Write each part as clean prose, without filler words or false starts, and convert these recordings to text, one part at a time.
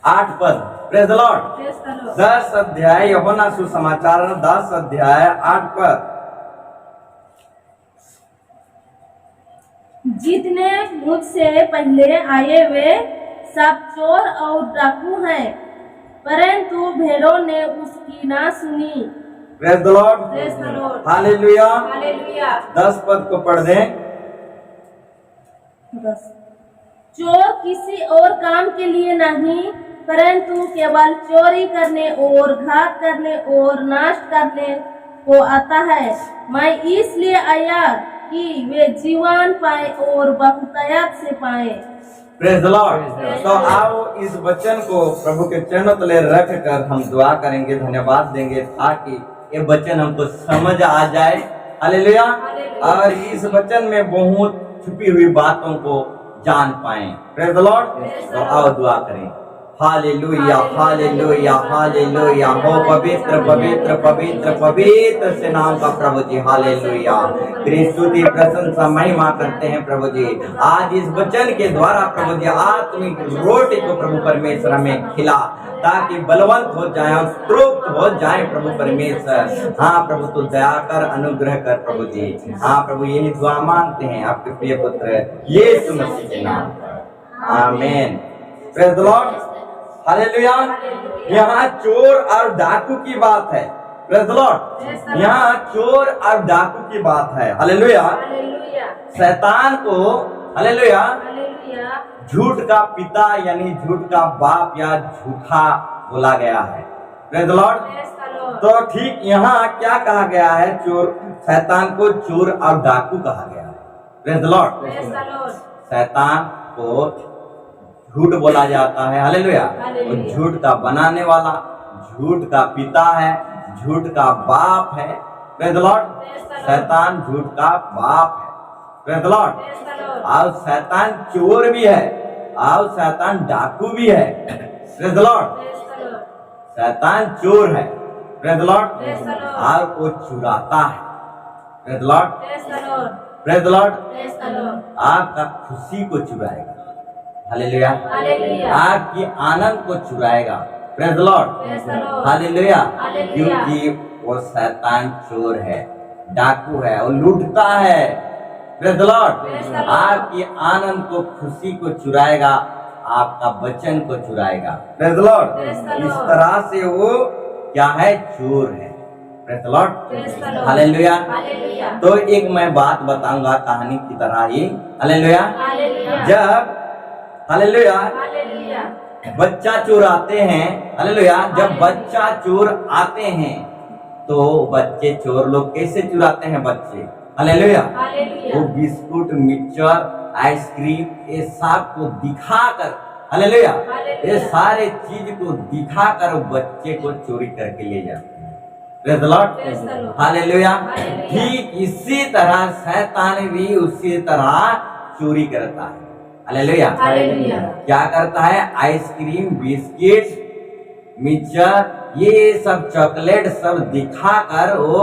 8 पद। Praise the Lord. 10 अध्याय यूहन्ना सुसमाचार 10 अध्याय 8 पद। जितने मुझसे पहले आए वे सब चोर और डाकू हैं, परंतु भेड़ों ने उसकी ना सुनी। Praise the Lord. हालेलुया। 10 पद को पढ़ दें। चोर किसी और काम के लिए नहीं, परंतु केवल चोरी करने और घात करने और नाश करने को आता है। मैं इसलिए आया कि वे जीवन पाए और बहुतायत से पाए। Praise the Lord. तो आओ इस वचन को प्रभु के चरणों तले रख कर हम दुआ करेंगे, धन्यवाद देंगे ताकि ये वचन हमको समझ आ जाए। हालेलुया। और इस वचन में बहुत छुपी हुई बातों को जान पाए। Praise the Lord. तो आओ दुआ करें। Hallelujah hallelujah hallelujah. हो पवित्र पवित्र पवित्र पवित्र से नाम का प्रभु जी। हालेलुया। तेरी स्तुति प्रशंसा महिमा करते हैं प्रभु जी। आज इस वचन के द्वारा प्रभु जी आत्मिक रोटी को प्रभु परमेश्वर हमें खिला ताकि बलवंत हो जाए और तृप्त हो जाए प्रभु परमेश्वर। हाँ प्रभु तू दया कर, अनुग्रह कर प्रभु जी। हाँ प्रभु यही दुआ मांगते हैं आपके प्रिय पुत्र यीशु मसीह के नाम पर। आमीन। Praise the Lord. हालेलुया। यहाँ चोर और डाकू की बात है। Praise the Lord. यहाँ चोर और डाकू की बात है। हालेलुया। शैतान को हालेलुया झूठ का पिता यानी झूठ का बाप या झूठा बोला गया है। Praise the Lord. तो ठीक यहाँ क्या कहा गया है? चोर, शैतान को चोर और डाकू कहा गया है। Praise the Lord. शैतान को झूठ बोला जाता है। हालेलुया। वो झूठ का बनाने वाला, झूठ का पिता है, झूठ का बाप है। Praise the Lord. शैतान झूठ का बाप है। Praise the Lord. और शैतान चोर भी है और शैतान डाकू भी है। Praise the Lord. शैतान चोर है। Praise the Lord. और वो चुराता है। Praise the Lord. Praise the Lord. आपका खुशी को चुराएगा। हालेलुया। आपकी आनंद को चुराएगा। Praise the Lord. हालेलुया। क्योंकि वो शैतान चोर है, डाकू है, वो लूटता है। Praise the Lord. आपकी आनंद को, खुशी को चुराएगा, आपका वचन को चुराएगा। Praise the Lord. इस तरह से वो क्या है? चोर है। Praise the Lord. हालेलुया। तो एक मैं बात बताऊंगा कहानी की तरह ही। हालेलुया। जब हालेलुया बच्चा चोर आते हैं, हालेलुया, जब बच्चा चोर आते हैं तो बच्चे चोर लोग कैसे चुराते हैं बच्चे? हालेलुया। वो बिस्कुट, मिक्सचर, आइसक्रीम ये सब को दिखाकर, हालेलुया, ये सारे चीज को दिखाकर बच्चे को चोरी करके ले जाते हैं। Praise the Lord. हालेलुया। ठीक इसी तरह शैतान भी उसी तरह चोरी करता है। हालेलुया। क्या करता है? आइसक्रीम, बिस्किट, मिक्सचर, ये सब चॉकलेट सब दिखाकर वो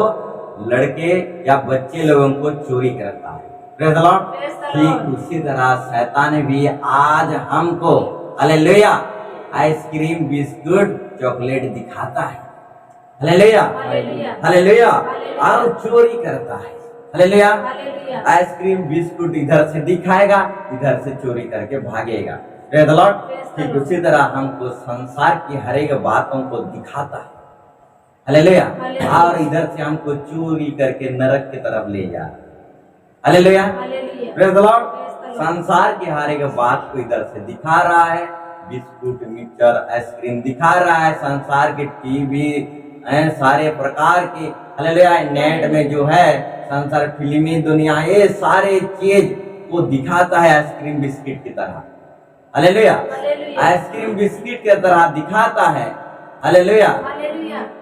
लड़के या बच्चे लोगों को चोरी करता है। Praise the Lord. ठीक उसी तरह शैतान भी आज हमको हालेलुया आइसक्रीम, बिस्कुट, चॉकलेट दिखाता है। हालेलुया। हालेलुया। और चोरी करता है। हालेलुया। आइसक्रीम, बिस्कुट इधर से दिखाएगा, इधर से चोरी करके भागेगा। Praise the Lord. ठीक उसी तरह हमको संसार की हर एक बातों को दिखाता है। हालेलुया। और इधर से हमको चोरी करके नरक की तरफ ले जा। हालेलुया। Praise the Lord. संसार की हर एक बात को इधर से दिखा रहा है। बिस्कुट, मिक्सचर, आइसक्रीम दिखा रहा है। संसार के टीवी, सारे प्रकार के, हालेलुया, नेट में जो है संसार, फिल्मी दुनिया, ये सारे चीज को दिखाता है आइसक्रीम, बिस्किट की तरह। हालेलुया। आइसक्रीम, बिस्किट की तरह दिखाता है। हालेलुया।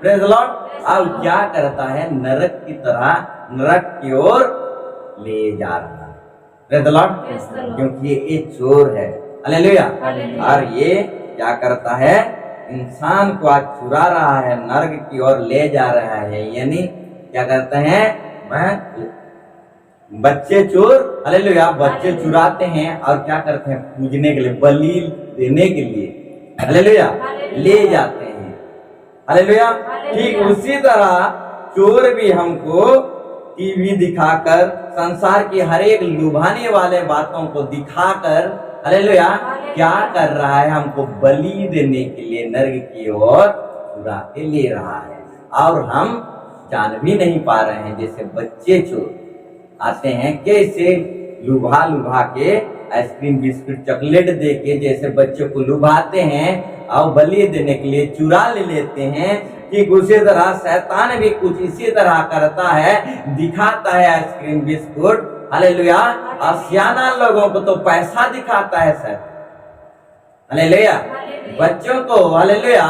Praise the Lord. अब क्या करता है? नरक की तरह, नरक की ओर ले जा रहा है। Praise the Lord. क्योंकि ये चोर है। हालेलुया। और ये क्या करता है? इंसान को आज चुरा रहा है, नरक की ओर ले जा रहा है। यानी क्या करते हैं? बच्चे चोर, हालेलुया, बच्चे चुराते हैं और क्या करते हैं? पूजने के लिए, बलि देने के लिए, हालेलुया ले जाते हैं। हालेलुया। ठीक उसी तरह चोर भी हमको टीवी दिखाकर, संसार की हर एक लुभाने वाले बातों को दिखाकर, हालेलुया, क्या कर रहा है, हमको बलि देने के लिए नर्क की ओर चुरा के ले रहा है। और हम जान भी नहीं पा रहे हैं। जैसे बच्चे चोर आते हैं, कैसे लुभा लुभा के आइसक्रीम बिस्कुट चॉकलेट दे के जैसे बच्चों को लुभाते हैं और बलि देने के लिए चुरा ले लेते हैं। ठीक उसी तरह शैतान भी कुछ इसी तरह करता है, दिखाता है आइसक्रीम बिस्कुट, हालेलुया, और सियाना लोगों को तो पैसा दिखाता है सर, हालेलुया। बच्चों को, हालेलुया,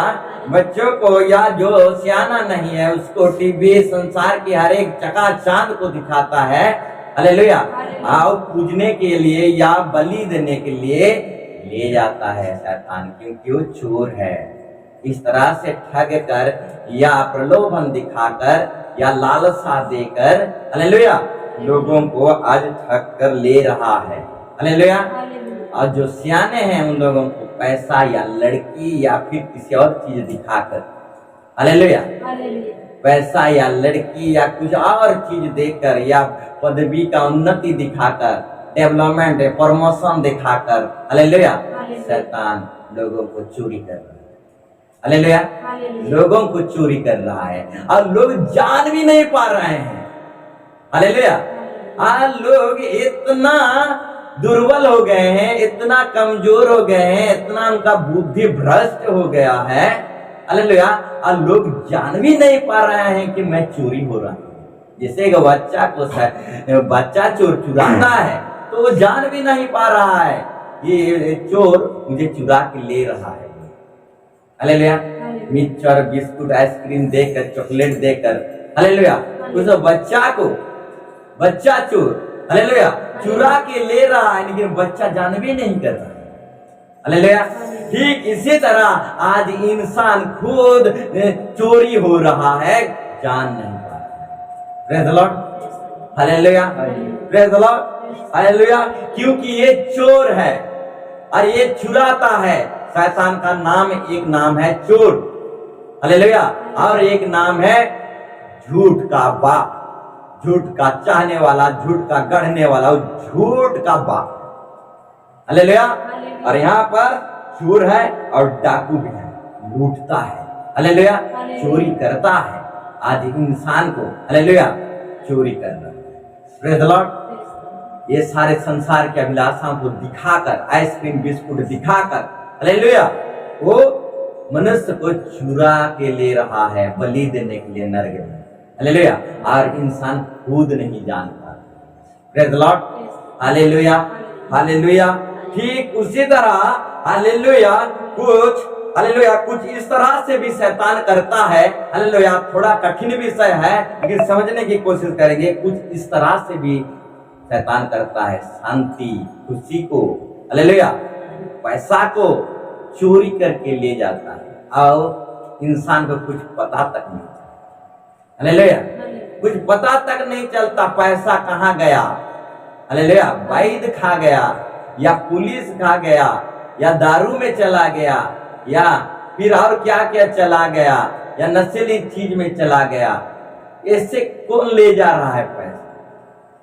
बच्चों को या जो सियाना नहीं है उसको टीवी संसार की हर एक चकाचौंध को दिखाता है, हालेलुया, और पूजने के लिए या बलि देने के लिए ले जाता है शैतान, क्योंकि वो चोर है। इस तरह से ठग कर या प्रलोभन दिखाकर या लालसा देकर, हालेलुया, लोगों को आज ठग कर ले रहा है, हालेलुया। और जो सियाने हैं उन लोगों को पैसा या लड़की या फिर किसी और चीज दिखाकर, हालेलुया, पैसा या लड़की या कुछ और चीज देकर या पदवी का उन्नति दिखाकर, डेवलपमेंट प्रमोशन दिखाकर, हालेलुया, शैतान लोगों को चोरी कर रहा है, हालेलुया, लोगों को चोरी कर रहा है और लोग जान भी नहीं पा रहे हैं, हालेलुया। लोग इतना दुर्बल हो गए हैं, इतना कमजोर हो गए हैं, इतना उनका बुद्धि भ्रष्ट हो गया है, हालेलुया, और लोग जान भी नहीं पा रहे हैं कि मैं चोरी हो रहा हूँ। जैसे एक बच्चा चोर चुराता है तो वो जान भी नहीं पा रहा है ये चोर मुझे चुरा के ले रहा है, हालेलुया। मिक्सचर बिस्कुट आइसक्रीम देकर, चॉकलेट देकर, हालेलुया, उस बच्चा चोर, हालेलुया, चुरा के ले रहा है, लेकिन बच्चा जान भी नहीं कर रहा, हालेलुया। ठीक इसी तरह आज इंसान खुद चोरी हो रहा है, जान नहीं पा रहा है। Praise the Lord, hallelujah, praise the Lord, hallelujah. क्योंकि ये चोर है और ये चुराता है। शैतान का नाम, एक नाम है चोर, हालेलुया, और एक नाम है झूठ का बाप, झूठ का चाहने वाला, झूठ का गढ़ने वाला, झूठ का बाप, हालेलुया। और यहाँ पर चोर है और डाकू भी है, लूटता है, हालेलुया, चोरी करता है। आज इंसान को, हालेलुया, चोरी कर रहा है। Praise the Lord. ये सारे संसार के अभिलाषाओं को दिखाकर, आइसक्रीम बिस्कुट दिखाकर, हालेलुया, वो मनुष्य को चुरा के ले रहा है बलि देने के लिए नरक में, हालेलुया, और इंसान खुद नहीं जानता। Praise the Lord, hallelujah, hallelujah. ठीक उसी तरह, हालेलुया, कुछ इस तरह से भी शैतान करता है, हालेलुया। थोड़ा कठिन विषय है लेकिन समझने की कोशिश करेंगे। कुछ इस तरह से भी शैतान करता है, शांति, खुशी को, हालेलुया, पैसा को चोरी करके ले जाता है और इंसान को कुछ पता तक नहीं, हालेलुया, कुछ पता तक नहीं चलता पैसा कहाँ गया, हालेलुया, वैद खा गया या पुलिस खा गया या दारू में चला गया या फिर और क्या क्या चला गया या नशीली चीज में चला गया। इससे कौन ले जा रहा है पैसा?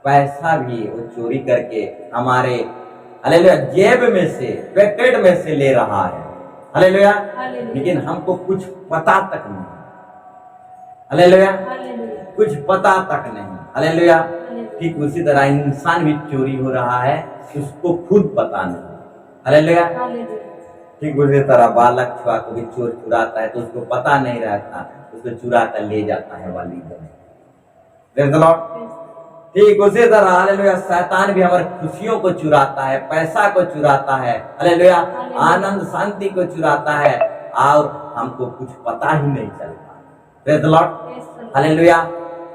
पैसा भी वो चोरी करके हमारे, हालेलुया, जेब में से, पैकेट में से ले रहा है, हालेलुया, लेकिन हमको कुछ पता तक नहीं, हालेलुया, कुछ पता तक नहीं, हालेलुया। ठीक उसी तरह इंसान भी चोरी हो रहा है, उसको खुद पता नहीं, हालेलुया। ठीक उसी तरह बालक छुआ को भी चोर चुराता है तो उसको पता नहीं रहता, उसको चुरा कर ले जाता है वाली में। ठीक उसी तरह, हालेलुया, शैतान भी हमारी खुशियों को चुराता है, पैसा को चुराता है, हालेलुया, आनंद शांति को चुराता है और हमको कुछ पता ही नहीं चलता। Praise the Lord, hallelujah.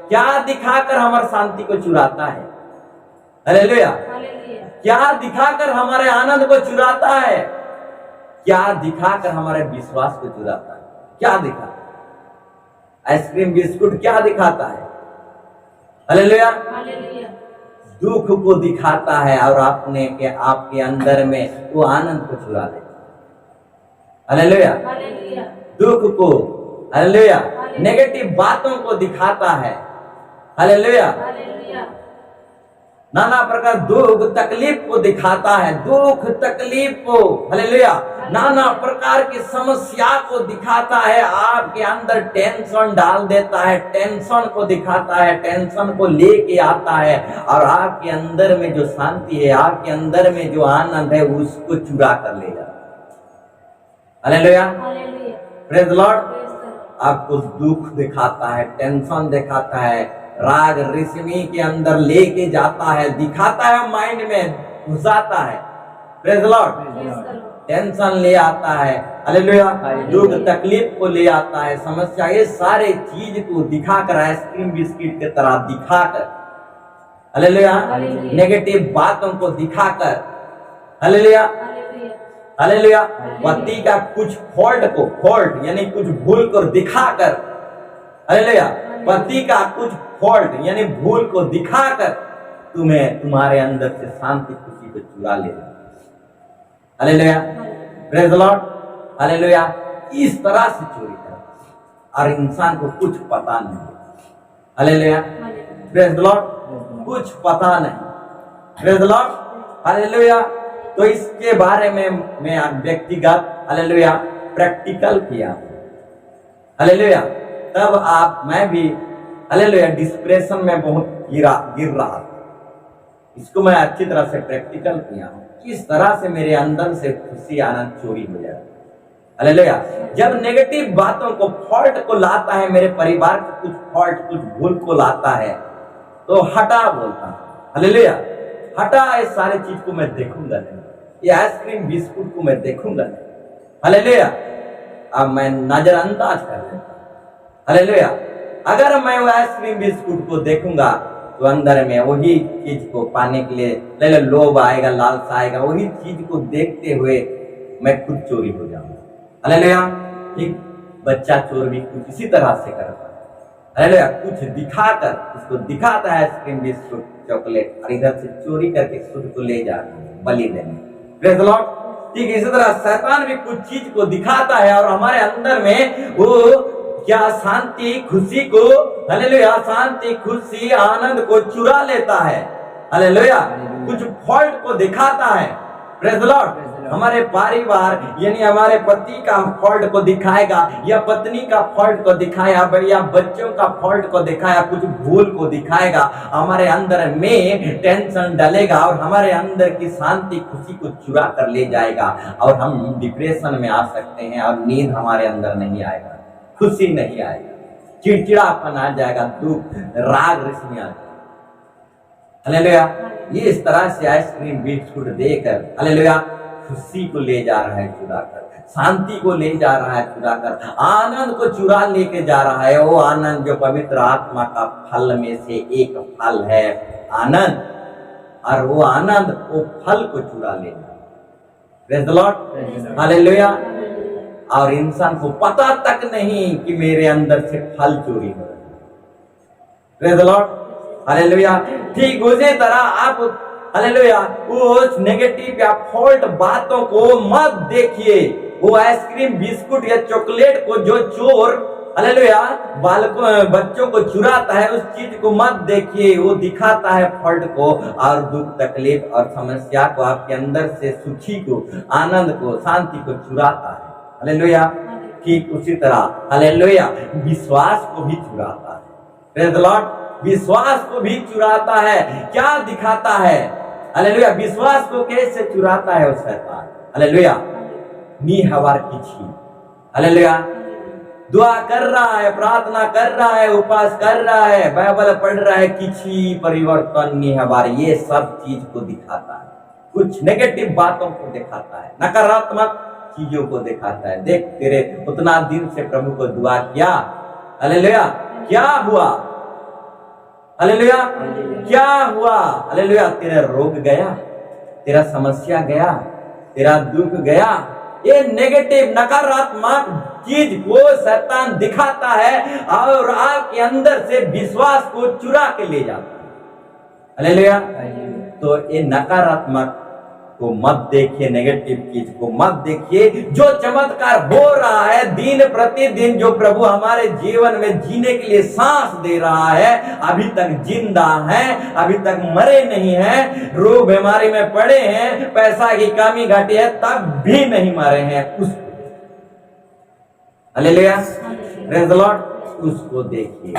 क्या दिखाकर हमारी शांति को चुराता है, हालेलुया, क्या दिखाकर हमारे आनंद को चुराता है, क्या दिखाकर हमारे विश्वास को चुराता है, क्या दिखा? आइसक्रीम बिस्कुट क्या दिखाता है, हालेलुया, दुख को दिखाता है और आपके अंदर में वो आनंद को चुरा लेता है, हालेलुया, हालेलुया, दुख को, हालेलुया, नेगेटिव बातों को दिखाता है, हालेलुया, हालेलुया, नाना प्रकार दुख तकलीफ को दिखाता है, दुख तकलीफ को, हालेलुया, नाना प्रकार की समस्या को दिखाता है, आपके अंदर टेंशन डाल देता है, टेंशन को दिखाता है, टेंशन को लेके आता है और आपके अंदर में जो शांति है, आपके अंदर में जो आनंद है उसको चुरा कर ले जाता है। Hallelujah, hallelujah, praise the Lord. Praise the Lord, आपको दुख दिखाता है, टेंशन दिखाता है, राग रिश्मी के अंदर लेके जाता है, दिखाता है, माइंड में घुसाता है, praise the Lord. Praise the Lord, tension ले आता है, हालेलुया, दुख तकलीफ को ले आता है, समस्या, ये सारे चीज को दिखाकर, आइसक्रीम बिस्किट की तरह दिखाकर, हालेलुया, नेगेटिव बातों को दिखाकर, हालेलुया, हालेलुया, हालेलुया, पति का कुछ फॉल्ट यानी कुछ भूल को दिखाकर, हालेलुया, पति का कुछ फॉल्ट यानी भूल को दिखाकर तुम्हें तुम्हारे अंदर से शांति खुशी को चुरा ले, hallelujah, praise the Lord, hallelujah. इस तरह से चोरी कर और इंसान को कुछ पता नहीं, हालेलुया, प्रेज द लॉर्ड, कुछ पता नहीं, प्रेज द लॉर्ड, हालेलुया। तो इसके बारे में मैं व्यक्तिगत, हालेलुया, प्रैक्टिकल किया, हालेलुया, तब मैं भी, हालेलुया, डिप्रेशन में बहुत गिर रहा था। इसको मैं अच्छी तरह से प्रैक्टिकल किया, किस तरह से मेरे अंदर से खुशी आनंद चोरी हो जाए, हालेलुया। जब नेगेटिव बातों को, फॉल्ट को लाता है, मेरे परिवार के कुछ फॉल्ट, कुछ भूल को लाता है, तो हटा बोलता, हालेलुया, हटा, इस सारे चीज को मैं देखूंगा नहीं, ये आइसक्रीम बिस्कुट को मैं देखूंगा नहीं, हालेलुया, अब मैं नजरअंदाज कर देता, हालेलुया। अगर मैं वो आइसक्रीम बिस्कुट को देखूंगा तो अंदर में वही चीज को पाने के लिए लोभ आएगा, लालसा आएगा, वही चीज को देखते हुए मैं खुद चोरी हो जाऊंगा, हालेलुया। एक बच्चा चोर भी कुछ इसी तरह से करता है, हालेलुया, कुछ दिखाकर, उसको दिखाता है आइसक्रीम बिस्कुट चॉकलेट और इधर से चोरी करके खुद को ले जाना, बलि देने, प्रेज द लॉर्ड। ठीक इसी तरह शैतान भी कुछ चीज को दिखाता है और हमारे अंदर में वो क्या शांति खुशी को, हालेलुया, शांति खुशी आनंद को चुरा लेता है, हालेलुया, कुछ फॉल्ट को दिखाता है, प्रेज द लॉर्ड। हमारे परिवार यानी हमारे पति का फॉल्ट को दिखाएगा या पत्नी का फॉल्ट को दिखाया या बच्चों का फॉल्ट को दिखाया, कुछ भूल को दिखाएगा, हमारे अंदर में टेंशन डालेगा और हमारे अंदर की शांति खुशी को चुरा कर ले जाएगा और हम डिप्रेशन में आ सकते हैं और नींद हमारे अंदर नहीं आएगा, खुशी नहीं आएगा, चिड़चिड़ापन आ जाएगा, दुख राग रिश्मी आ जाएगा, हालेलुया। ये इस तरह से आइसक्रीम बिस्कुट देकर, हालेलुया, खुशी को ले जा रहा है चुराकर, शांति को ले जा रहा है चुराकर, आनंद को चुरा लेके जा रहा है, वो आनंद जो पवित्र आत्मा का फल में से एक फल है आनंद, और वो आनंद वो फल को चुरा लेना, प्रेज द लॉर्ड, हालेलुया। और इंसान को पता तक नहीं कि मेरे अंदर से फल चोरी हो रहा है, प्रेज द लॉर्ड, हालेलुया। ठीक उसी तरह आप, हालेलुया, उस नेगेटिव या फॉल्ट बातों को मत देखिए, वो आइसक्रीम बिस्कुट या चॉकलेट को जो चोर, हालेलुया, बालकों बच्चों को चुराता है, उस चीज को मत देखिए, वो दिखाता है फॉल्ट को और दुख तकलीफ और समस्या को, आपके अंदर से सुखी को, आनंद को, शांति को चुराता है, हालेलुया। ठीक उसी तरह, हालेलुया, विश्वास को भी चुराता है, प्रेज द लॉर्ड, विश्वास को भी चुराता है। क्या दिखाता है, हालेलुया, विश्वास को कैसे चुराता है वो शैतान, हालेलुया, निहवार किछि, हालेलुया, दुआ कर रहा है, प्रार्थना कर रहा है, उपवास कर रहा है, बाइबल पढ़ रहा है, किछि परिवर्तन निहवार, ये सब चीज को दिखाता है, कुछ नेगेटिव बातों को दिखाता है, नकारात्मक चीजों को दिखाता है। देख, तेरे उतना दिन से प्रभु को दुआ किया, हालेलुया, क्या हुआ, हालेलुया, क्या हुआ, हालेलुया, तेरा रोग गया, तेरा समस्या गया, तेरा दुख गया, ये नेगेटिव नकारात्मक चीज को शैतान दिखाता है और आपके अंदर से विश्वास को चुरा के ले जाता है, हालेलुया। तो ये नकारात्मक को मत देखिए, नेगेटिव चीज को मत देखिए। जो चमत्कार हो रहा है दिन प्रतिदिन, जो प्रभु हमारे जीवन में जीने के लिए सांस दे रहा है, अभी तक जिंदा है, अभी तक मरे नहीं है, रोग बीमारी में पड़े हैं, पैसा की कमी घटी है, तब भी नहीं मरे हैं, उसको हालेलुया, प्रेज़ द लॉर्ड, उसको देखिए।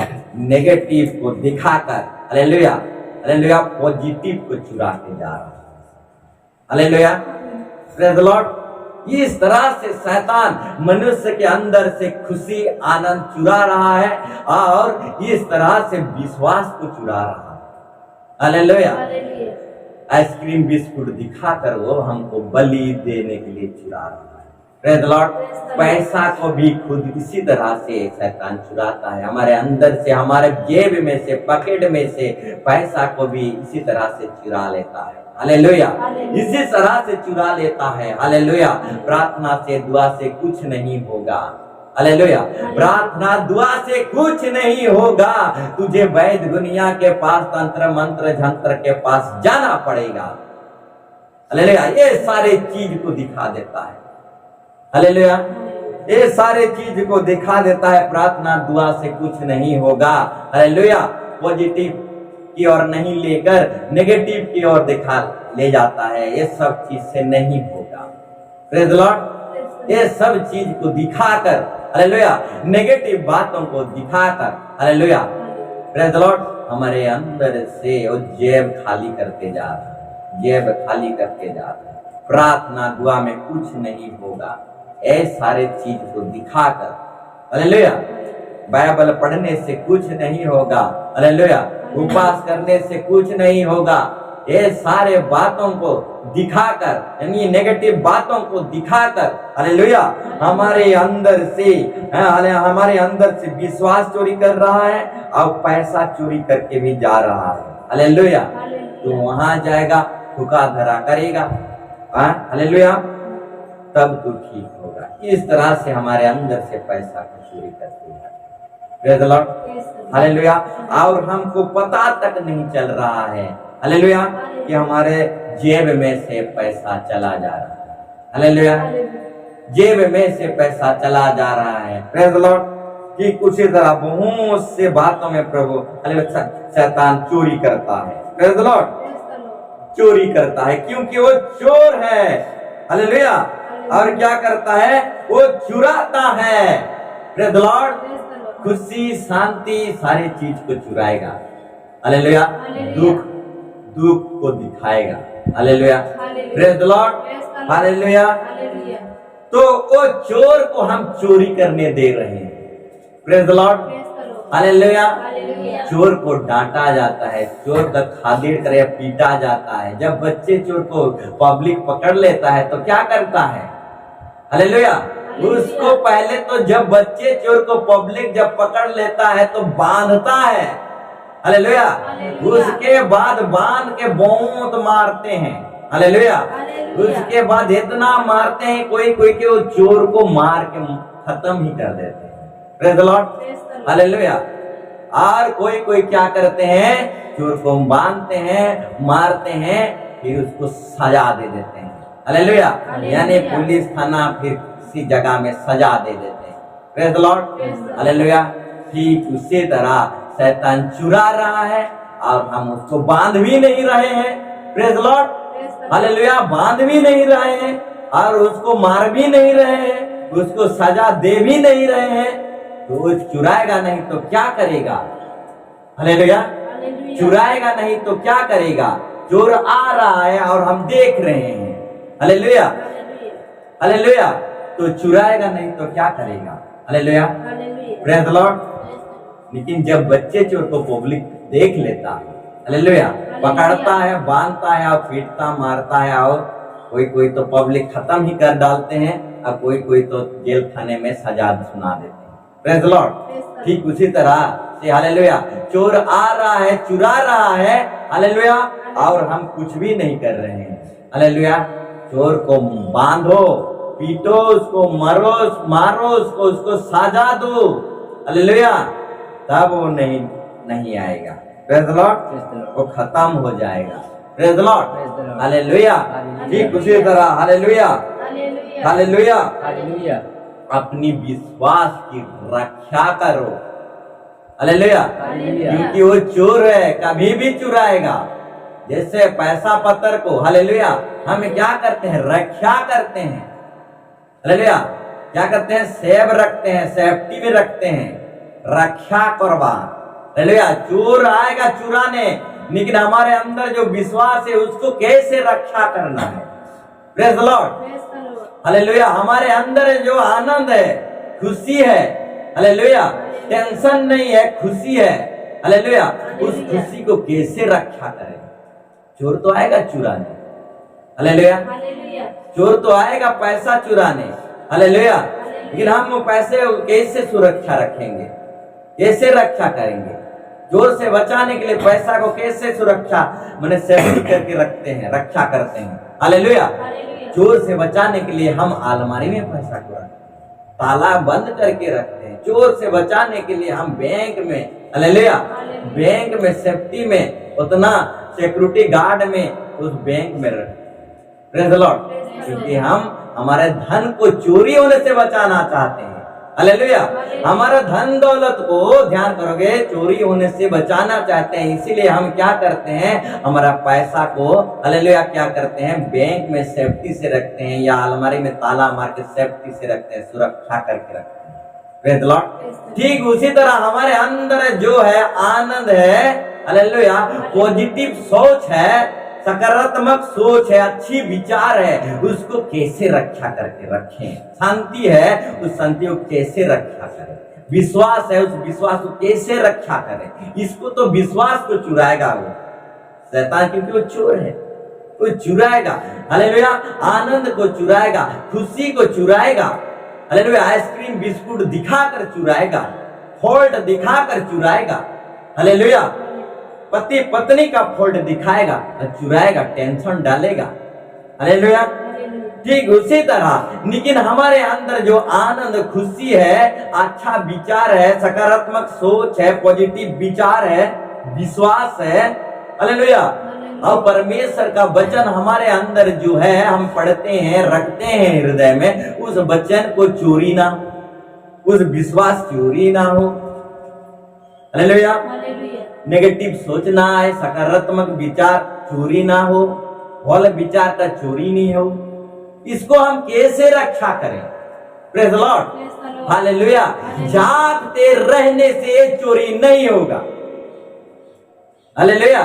नेगेटिव को दिखाकर हालेलुया हालेलुया पॉजिटिव को चुरा के जा रहा है। Hallelujah, praise the Lord. इस तरह से शैतान मनुष्य के अंदर से खुशी आनंद चुरा रहा है और इस तरह से विश्वास को चुरा रहा है। हालेलुया, आइसक्रीम बिस्कुट दिखाकर वो हमको बलि देने के लिए चुरा रहा है। Praise the Lord. पैसा को भी खुद इसी तरह से शैतान चुराता है, हमारे अंदर से, हमारे जेब में से, पॉकेट में से पैसा को भी इसी तरह से चुरा लेता है। हालेलुया, इसी तरह से चुरा लेता है। हालेलुया, प्रार्थना से दुआ से कुछ नहीं होगा। हालेलुया, प्रार्थना दुआ से कुछ नहीं होगा, तुझे वैद्य दुनिया के पास, तंत्र मंत्र जंत्र के पास जाना पड़ेगा। हालेलुया, ये सारे चीज को दिखा देता है। हालेलुया, ये सारे चीज को दिखा देता है। प्रार्थना दुआ से कुछ नहीं होगा। हालेलुया, पॉजिटिव की ओर नहीं लेकर नेगेटिव की ओर दिखा ले जाता है। ये सब चीज से नहीं होगा। Praise the Lord. ये सब चीज को दिखाकर हालेलुया, नेगेटिव बातों को दिखाकर हालेलुया, प्रेज़ द लॉर्ड, हमारे अंदर से वो जेब खाली करते जा रहा है, जेब खाली करके जा रहा है। प्रार्थना दुआ में कुछ नहीं होगा, ये सारे चीज को दिखाकर हालेलुया, बाइबल पढ़ने से कुछ नहीं होगा। हालेलुया, उपवास करने से कुछ नहीं होगा। ये सारे बातों को दिखाकर, यानी नेगेटिव बातों को दिखाकर हालेलुया, हमारे अंदर से विश्वास चोरी कर रहा है और पैसा चोरी करके भी जा रहा है। हालेलुया, तो वहां जाएगा, ठुका धरा करेगा। हालेलुया, तब तो ठीक होगा। इस तरह से हमारे अंदर से पैसा को चोरी करते हैं। Praise the Lord. हालेलुया, और हमको पता तक नहीं चल रहा है हालेलुया कि हमारे जेब में से पैसा चला जा रहा है। हालेलुया, जेब में से पैसा चला जा रहा है। Praise the Lord. कि कुछ ही तरह बहुत से बातों में प्रभु हालेलुया शैतान चोरी करता है। प्रेज़ द लॉर्ड, चोरी करता है क्योंकि वो चोर है। हालेलुया, और क्या करता है, वो चुराता है। प्रेज़ द लॉर्ड, खुशी शांति सारी चीज को चुराएगा। हालेलुया, दुख को दिखाएगा। Hallelujah, praise the Lord. Hallelujah, तो वो चोर को हम चोरी करने दे रहे हैं। Praise the Lord. हालेलुया, चोर को डांटा जाता है, चोर का खातिर करे पीटा जाता है। जब बच्चे चोर को पब्लिक पकड़ लेता है तो क्या करता है? हालेलुया, उसको पहले तो जब बच्चे चोर को पब्लिक जब पकड़ लेता है तो बांधता है। हालेलुया, उसके बाद बांध के बहुत मारते हैं। हालेलुया, उसके बाद इतना मारते हैं कोई कोई के वो चोर को मार के खत्म ही कर देते हैं। Praise the Lord. हालेलुया, और कोई कोई क्या करते हैं, चोर को बांधते हैं, मारते हैं, फिर उसको सजा दे देते हैं। हालेलुया, यानी पुलिस थाना फिर किसी जगह में सजा दे देते हैं। Praise the Lord. हालेलुया, ठीक उसी तरह शैतान चुरा रहा है और हम उसको बांध भी नहीं रहे हैं। Praise the Lord. हालेलुया, बांध भी नहीं रहे हैं और उसको मार भी नहीं रहे हैं, उसको सजा दे भी नहीं रहे हैं, तो वो चुराएगा नहीं तो क्या करेगा? हालेलुया, चुराएगा नहीं तो क्या करेगा? चोर आ रहा है और हम देख रहे हैं। हालेलुया, हालेलुया, तो चुराएगा नहीं तो क्या करेगा? Hallelujah, praise the Lord. लेकिन जब बच्चे चोर को पब्लिक देख लेता है, हालेलुया, पकड़ता है, बांधता है और पीटता मारता है, और कोई कोई तो पब्लिक खत्म ही कर डालते हैं और कोई कोई तो जेल खाने में सजा सुना देते हैं। Praise the Lord. ठीक उसी तरह से हालेलुया, चोर आ रहा है, चुरा रहा है, हालेलुया, और हम कुछ भी नहीं कर रहे हैं। हालेलुया, चोर को बांधो, पीटो उसको, मारो उसको सजा दो। हालेलुया, तब वो नहीं आएगा। प्रेज़ द लॉर्ड, वो खत्म हो जाएगा। Praise the Lord. हालेलुया, ठीक उसी तरह हालेलुया हालेलुया हालेलुया हालेलुया अपनी विश्वास की रक्षा करो। हालेलुया हालेलुया क्योंकि वो चोर है, कभी भी चुराएगा। जैसे पैसा पत्थर को हालेलुया हम क्या करते हैं, रक्षा करते हैं। हालेलुया क्या करते हैं, सेव रखते हैं, सेफ्टी में रखते हैं, रक्षा करवा। हालेलुया चोर आएगा चुराने, लेकिन हमारे अंदर जो विश्वास है उसको कैसे रक्षा करना है। Praise the Lord praise the Lord hallelujah हमारे अंदर जो आनंद है, खुशी है, हालेलुया टेंशन नहीं है, खुशी है। हालेलुया उस खुशी को कैसे रक्षा करें। चोर तो आएगा चुराने, हालेलुया हालेलुया चोर तो आएगा पैसा चुराने, हालेलुया लेकिन हम वो पैसे कैसे सुरक्षा रखेंगे, कैसे रक्षा करेंगे। चोर से बचाने के लिए पैसा को कैसे सुरक्षा मैंने सेफ्टी करके रखते हैं, रक्षा करते हैं। हालेलुया हालेलुया चोर से बचाने के लिए हम अलमारी में पैसा को रखते हैं, ताला बंद करके रखते हैं। चोर से बचाने के लिए हम बैंक में, हालेलुया बैंक में सेफ्टी में उतना सिक्योरिटी गार्ड में उस बैंक में रखते हैं। प्रेज द लॉर्ड क्योंकि हम हमारे धन को चोरी होने से बचाना चाहते हैं। हालेलुया हमारा धन दौलत को ध्यान करोगे चोरी होने से बचाना चाहते हैं, इसीलिए हम क्या करते हैं, हमारा पैसा को हालेलुया क्या करते हैं, बैंक में सेफ्टी से रखते हैं या अलमारी में ताला मार के सेफ्टी से रखते हैं, सुरक्षा करके रखते हैं। प्रेज द लॉर्ड ठीक उसी तरह हमारे अंदर जो है आनंद है, हालेलुया पॉजिटिव सोच है, सकारात्मक सोच है, अच्छी विचार है, उसको कैसे रक्षा करके रखें। शांति है, उस शांति को कैसे रक्षा करें। विश्वास है, उस विश्वास को कैसे रक्षा करें। इसको तो विश्वास को चुराएगा वो शैतान, क्योंकि वो चोर है, वो चुराएगा। हालेलुया आनंद को चुराएगा, खुशी को चुराएगा। हालेलुया आइसक्रीम बिस्कुट दिखाकर चुराएगा, फॉल्ट दिखाकर चुराएगा। हालेलुया पति पत्नी का फॉल्ट दिखाएगा और चुराएगा, टेंशन डालेगा। हालेलुया ठीक उसी तरह लेकिन हमारे अंदर जो आनंद खुशी है, अच्छा विचार है, सकारात्मक सोच है, पॉजिटिव विचार है, विश्वास है। हालेलुया और परमेश्वर का वचन हमारे अंदर जो है हम पढ़ते हैं, रखते हैं हृदय में, उस वचन को चोरी ना, उस विश्वास चोरी ना हो। हालेलुया नेगेटिव सोच ना आए, सकारात्मक विचार चोरी ना हो, भले विचार का चोरी नहीं हो। इसको हम कैसे रक्षा करें। प्रेज द लॉर्ड हालेलुया जागते रहने से चोरी नहीं होगा। हालेलुया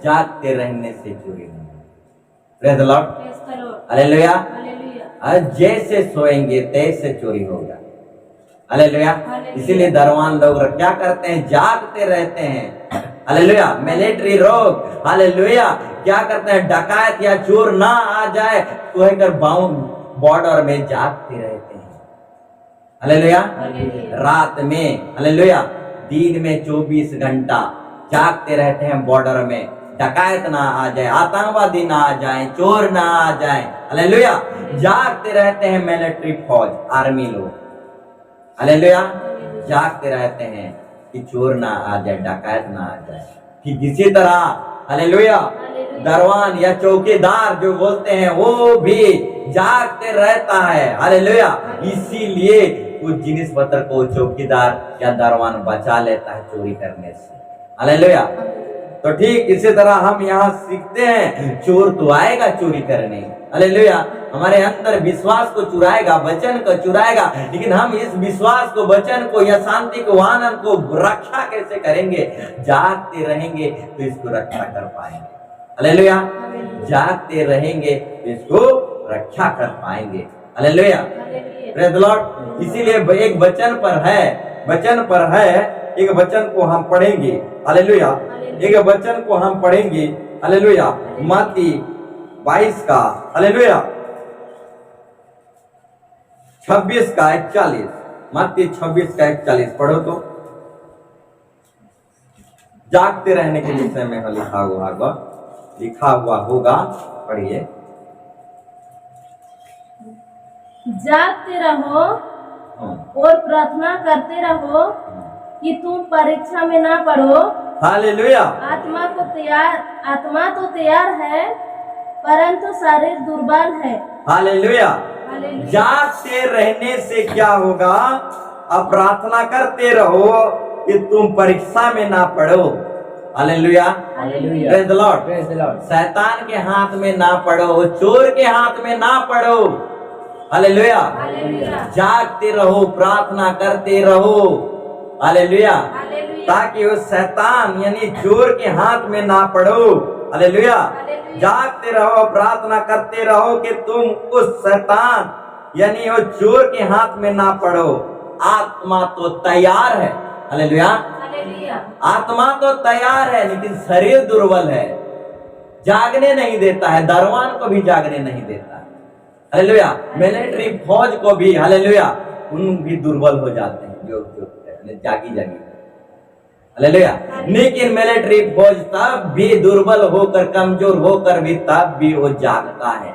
जागते रहने से चोरी नहीं होगा। प्रेज द लॉर्ड हालेलुया जैसे सोएंगे तैसे चोरी होगा। हालेलुया इसीलिए दरवान लोग क्या करते हैं, जागते रहते हैं। हालेलुया मिलिट्री लोग हालेलुया क्या करते हैं, डकैत या चोर ना आ जाए तो है बॉर्डर में जागते रहते हैं। हालेलुया रात में, हालेलुया दिन में 24 घंटा जागते रहते हैं बॉर्डर में, डकैत ना आ जाए, आतंकवादी ना आ जाए, चोर ना आ जाए। हालेलुया जागते रहते हैं मिलिट्री फौज, आर्मी लोग। हालेलुया जागते रहते हैं कि चोर ना आ जाए, डकैत ना आ जाए। ठीक इसी तरह हालेलुया दरवान या चौकीदार जो बोलते हैं वो भी जागते रहता है। हालेलुया इसीलिए कुछ जिनिस पत्र को चौकीदार या दरवान बचा लेता है चोरी करने से। हालेलुया तो ठीक इसी तरह हम यहाँ सीखते हैं, चोर तो आएगा चोरी करने। हालेलुया हमारे अंदर विश्वास को चुराएगा, वचन को चुराएगा, लेकिन हम इस विश्वास को, वचन को या शांति को, आनंद को रक्षा कैसे करेंगे। जागते रहेंगे तो इसको रक्षा कर पाएंगे। हालेलुया जागते रहेंगे तो इसको रक्षा कर पाएंगे। हालेलुया प्रेज द लॉर्ड इसीलिए एक वचन पर है, वचन पर है, एक वचन को हम पढ़ेंगे। हालेलुया एक वचन को हम पढ़ेंगे। हालेलुया मत्ती 22 का, हालेलुया 26 का 41, मत्ती 26 का 41 पढ़ो तो। जागते रहने के विषय में लिखा हुआ होगा, पढ़िए। जागते रहो और प्रार्थना करते रहो कि तुम परीक्षा में ना पड़ो। हालेलुया आत्मा तो तैयार है परंतु शरीर दुर्बल है। हालेलुया। हालेलुया। जागते रहने से क्या होगा? अब प्रार्थना करते रहो कि तुम परीक्षा में ना पड़ो। Hallelujah. Hallelujah. Praise the Lord. Praise the Lord. शैतान के हाथ में ना पड़ो, चोर के हाथ में ना पड़ो। हालेलुया। हालेलुया। जागते रहो, प्रार्थना करते रहो। हालेलुया। हालेलुया। ताकि उस शैतान यानी चोर के हाथ में ना पड़ो। हालेलुया। जागते रहो, प्रार्थना करते रहो कि तुम उस शैतान यानी वो चोर के हाथ में ना पड़ो। आत्मा तो तैयार है। हालेलुया। हालेलुया। आत्मा तो तैयार है लेकिन शरीर दुर्बल है, जागने नहीं देता है, दरवान को भी जागने नहीं देता है। हालेलुया। मिलिट्री फौज को भी, हालेलुया, उन भी दुर्बल हो जाते हैं जो जागी जागी। हालेलुया। लेकिन मिलिट्री फौज तब भी दुर्बल होकर, कमजोर होकर भी तब भी वो जागता है।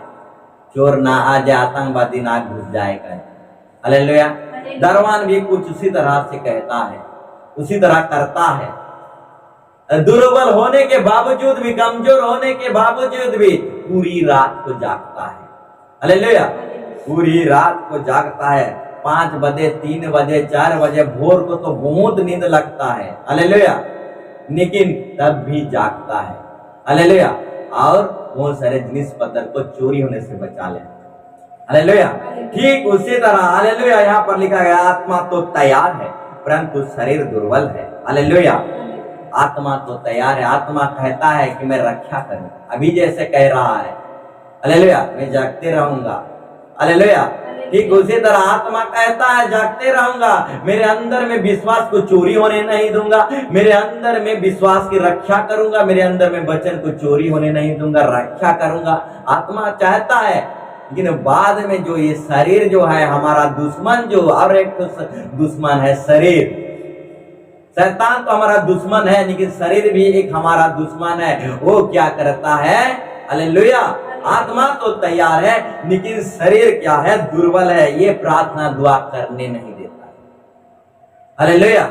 चोर ना आ जाए, आतंकवादी ना घुस जाएगा। हालेलुया। दरवान भी कुछ उसी तरह से कहता है, उसी तरह करता है। दुर्बल होने के बावजूद भी, कमजोर होने के बावजूद भी पूरी रात को जागता है। हालेलुया। पूरी रात को जागता है। 5 बजे, 3 बजे, 4 बजे भोर को तो बहुत नींद लगता है। हालेलुया। लेकिन तब भी जागता है। हालेलुया। और बहुत सारे जिनिस पत्थर को चोरी होने से बचा ले। हालेलुया। ठीक उसी तरह, हालेलुया, यहाँ पर लिखा गया आत्मा तो तैयार है परंतु शरीर दुर्बल है। हालेलुया। आत्मा तो तैयार है, आत्मा कहता है कि मैं रक्षा करूं, अभी जैसे कह रहा है। हालेलुया। मैं जागते रहूंगा। हालेलुया। ठीक उसी तरह आत्मा कहता है जागते रहूंगा, मेरे अंदर में विश्वास को चोरी होने नहीं दूंगा, मेरे अंदर में विश्वास की रक्षा करूंगा, मेरे अंदर में वचन को चोरी होने नहीं दूंगा, रक्षा करूंगा। आत्मा चाहता है, लेकिन बाद में जो ये शरीर जो है हमारा दुश्मन, जो और एक तो दुश्मन है शरीर। शैतान तो हमारा दुश्मन है लेकिन शरीर भी एक हमारा दुश्मन है। वो क्या करता है? हालेलुया। आत्मा तो तैयार है लेकिन शरीर क्या है? दुर्बल है। ये प्रार्थना दुआ करने नहीं देता। हालेलुया।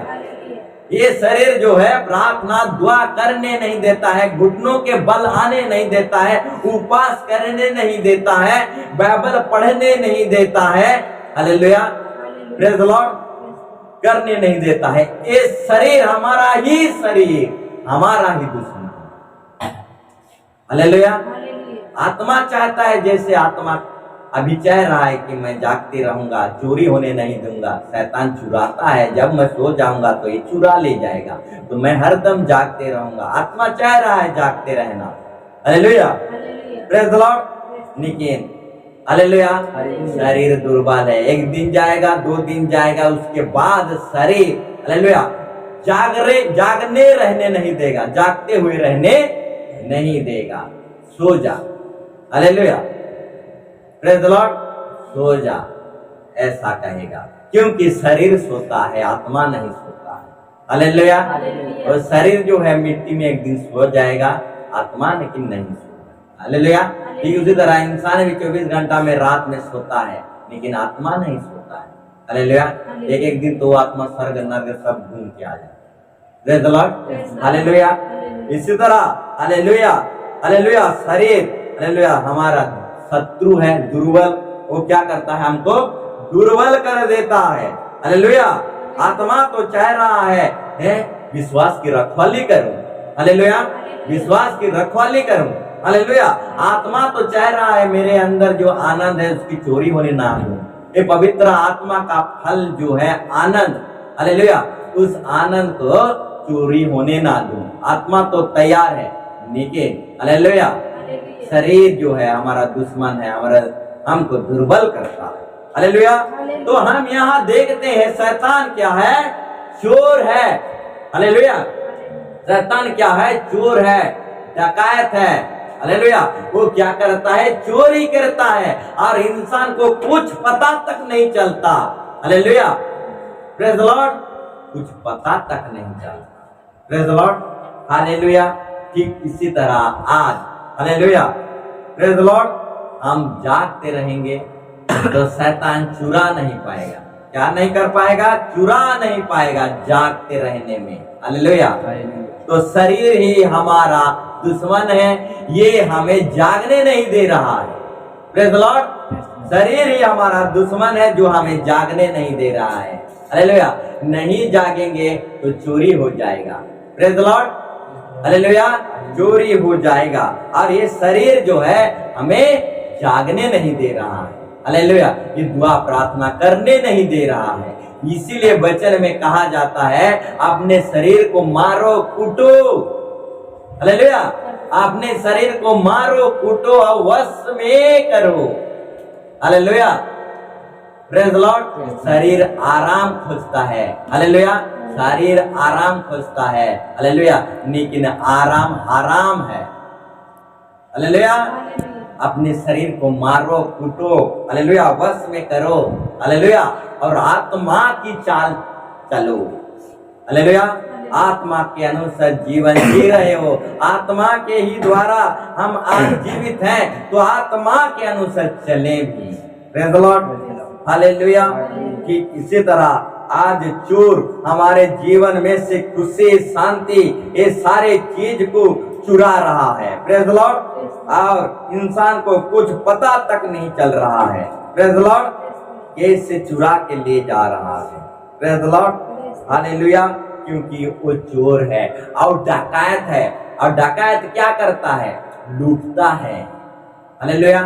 ये शरीर जो है प्रार्थना दुआ करने नहीं देता है, घुटनों के बल आने नहीं देता है, उपवास करने नहीं देता है, बाइबल पढ़ने नहीं देता है। हालेलुया। Praise the Lord. करने नहीं देता है। ये शरीर हमारा ही शरीर हमारा ही दुश्मन है। हालेलुया। आत्मा चाहता है, जैसे आत्मा अभी चाह रहा है कि मैं जागते रहूंगा, चोरी होने नहीं दूंगा। शैतान चुराता है, जब मैं सो जाऊंगा तो ये चुरा ले जाएगा, तो मैं हरदम जागते रहूंगा। आत्मा चाह रहा है जागते रहना। हालेलुया। Praise the Lord. लेकिन हालेलुया शरीर दुर्बल है। एक दिन जाएगा, 2 दिन जाएगा, उसके बाद शरीर हालेलुया जागने रहने नहीं देगा, जागते हुए रहने नहीं देगा। सो जा। हालेलुया। Praise the Lord. सो जा, ऐसा कहेगा, क्योंकि शरीर सोता है, आत्मा नहीं सोता है। हालेलुया। और शरीर जो है मिट्टी में एक दिन सो जाएगा, आत्मा लेकिन नहीं सोता। हालेलुया। ठीक उसी तरह इंसान भी 24 घंटा में रात में सोता है लेकिन आत्मा नहीं सोता है। हालेलुया। एक दिन तो आत्मा स्वर्ग नरक सब घूम के आ जाए। Praise the Lord. हालेलुया। इसी तरह हालेलुया, हालेलुया शरीर हालेलुया हमारा शत्रु है, दुर्बल। वो क्या करता है? हमको दुर्बल कर देता है। हालेलुया। आत्मा तो चाह रहा है विश्वास की रखवाली करूं। हालेलुया। विश्वास की रखवाली करूं। हालेलुया। आत्मा तो चाह रहा है मेरे अंदर जो आनंद है उसकी चोरी होने ना दूं। ये पवित्र आत्मा का फल जो है आनंद, हालेलुया, उस आनंद को चोरी होने ना दूं। आत्मा तो तैयार है लेकिन हालेलुया शरीर जो है हमारा दुश्मन है, हमारा हमको दुर्बल करता है। हालेलुया। तो हम यहाँ देखते हैं शैतान क्या है? चोर है। हालेलुया। शैतान क्या है? चोर है, डकैत है। हालेलुया। वो क्या करता है? चोरी करता है और इंसान को कुछ पता तक नहीं चलता। हालेलुया। Praise the Lord. कुछ पता तक नहीं चलता। Praise the Lord. हालेलुया। ठीक इसी तरह आज हालेलुया प्रेज़ द लॉर्ड हम जागते रहेंगे तो शैतान चुरा नहीं पाएगा। क्या नहीं कर पाएगा? चुरा नहीं पाएगा जागते रहने में। हालेलुया। तो शरीर ही हमारा दुश्मन है, ये हमें जागने नहीं दे रहा है। Praise the Lord. शरीर ही हमारा दुश्मन है जो हमें जागने नहीं दे रहा है। हालेलुया। नहीं जागेंगे तो चोरी हो जाएगा। Praise the Lord. हालेलुया। चोरी हो जाएगा और ये शरीर जो है हमें जागने नहीं दे रहा है। हालेलुया। ये दुआ प्रार्थना करने नहीं दे रहा है। इसीलिए वचन में कहा जाता है अपने शरीर को मारो कूटो। हालेलुया। अपने शरीर को मारो कूटो और वश में करो। हालेलुया। Praise the Lord. शरीर आराम खोजता है। हालेलुया। शरीर आराम खोजता है। हालेलुया। लेकिन आराम हराम है। हालेलुया। अपने शरीर को मारो कूटो। हालेलुया। वश में करो। हालेलुया। और आत्मा की चाल चलो। हालेलुया। आत्मा के अनुसार जीवन जी रहे हो। आत्मा के ही द्वारा हम आज जीवित हैं, तो आत्मा के अनुसार चले भी। Praise the Lord. हालेलुया। ठीक इसी तरह आज चोर हमारे जीवन में से खुशी, शांति, ये सारे चीज को चुरा रहा है। Praise the Lord. और इंसान को कुछ पता तक नहीं चल रहा है। Praise the Lord. कैसे चुरा के ले जा रहा है। Praise the Lord. हालेलुया। क्योंकि वो चोर है और डकैत है। और डकैत क्या करता है? लूटता है। हालेलुया।